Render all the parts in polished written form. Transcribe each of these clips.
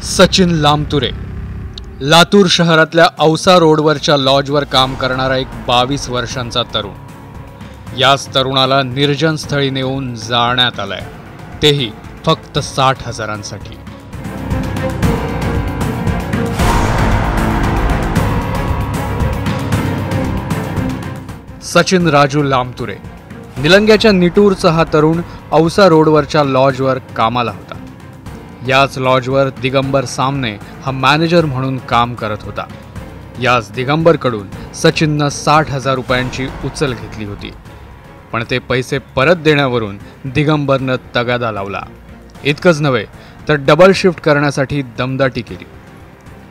सचिन लामतुरे लातूर शहरातल्या औसा रोडवरच्या लॉजवर काम करणारा एक 22 वर्षांचा तरुण। याच तरुणाला निर्जन स्थळी नेऊन जाळण्यात आलंय, तेही फक्त 60,000साठी। सचिन राजू लामतुरे निलंग्याच्या निटूरचा हा तरुण औसा रोडवरच्या लॉजवर कामाला होता। याच लॉजवर दिगंबर सामने हा मॅनेजर म्हणून काम करत होता। याच दिगंबरकडून सचिननं 60,000 रुपयांची उचल घेतली होती, पण ते पैसे परत देण्यावरून दिगंबरनं तगादा लावला। इतकंच नव्हे तर डबल शिफ्ट करण्यासाठी दमदाटी केली।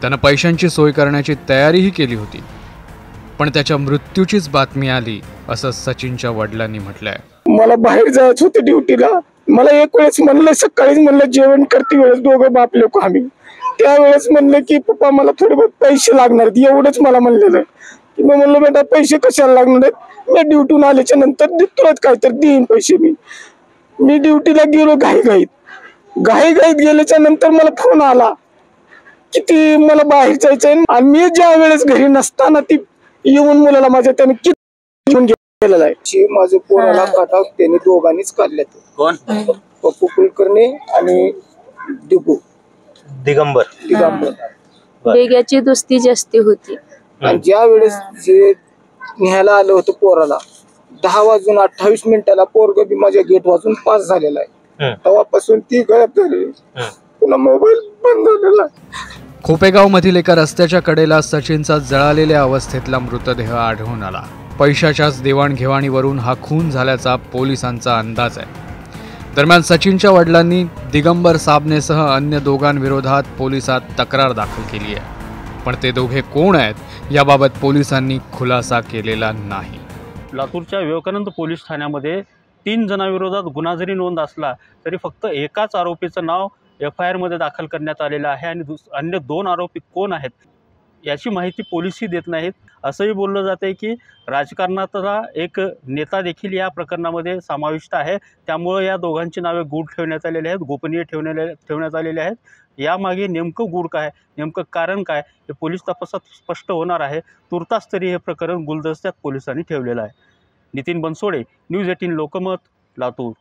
त्यानं पैशांची सोय करण्याची तयारीही केली होती, पण त्याच्या मृत्यूचीच बातमी आली असं सचिनच्या वडिलांनी म्हटलंय। मला बाहेर जायचं होतं ड्युटीला। मला एक वेळेस म्हणलं, सकाळीच म्हणलं जेवण करते वेळेस दोघं बाप लोक आम्ही, त्यावेळेस म्हणलं की पप्पा मला थोडे बहुत पैसे लागणार आहेत, एवढंच मला म्हणलेलं। मी म्हणलं बेटा पैसे कशाला लागणार आहेत, मी ड्युटीहून आल्याच्या नंतर तुलाच काहीतरी देईन पैसे। मी ड्युटीला गेलो घाईघाईत गेल्याच्या नंतर मला फोन आला की ती मला बाहेर जायचंय, आणि मी ज्या वेळेस घरी नसताना ती येऊन मुलाला माझ्या त्याने किती घेऊन गेलेला आहे। माझं पोराला काटा त्यांनी दोघांनीच काढले। कोण? पप्पू कुलकर्णी आणि दिगंबर बेग्याची दोस्ती जास्ती होती। आणि ज्या वेळेस जे न्यायला आलं होतं पोराला 10:28 पोरग बी माझ्या गेट वाजून पास झालेला आहे। तेव्हापासून ती गायब झाली, पुन्हा मोबाईल बंद झालेला। खोपेगाव मधील एका रस्त्याच्या कडेला सचिनचा जळालेल्या अवस्थेतला मृतदेह आढळून आला। पैशाच्याच देवाणघेवाणीवरून हा खून झाल्याचा पोलिसांचा अंदाज आहे। दरम्यान सचिनच्या वडिलांनी दिगंबर साबनेसह अन्य दोघांविरोधात पोलिसात तक्रार दाखल केली आहे, पण ते दोघे कोण आहेत याबाबत पोलिसांनी खुलासा केलेला नाही। लातूरच्या विवेकानंद पोलीस ठाण्यामध्ये 3 जणांविरोधात गुन्हा जरी नोंद असला तरी फक्त एकाच आरोपीचं नाव FIR मध्ये दाखल करण्यात आलेलं आहे, आणि अन्य 2 आरोपी कोण आहेत याची माहिती पोलीसही देत नाहीत। असंही बोललं जाते की राजकारणातला एक नेता देखील या प्रकरणामध्ये समाविष्ट आहे, त्यामुळे या दोघांची नावे गूढ ठेवण्यात आलेली आहेत, गोपनीय ठेवण्यात आलेले आहेत। यामागे नेमकं गूढ काय, नेमकं कारण काय हे पोलीस तपासात स्पष्ट होणार आहे। तुर्तास तरी हे प्रकरण गुलदस्त्यात पोलिसांनी ठेवलेलं आहे। नितीन बनसोडे, न्यूज 18 लोकमत, लातूर।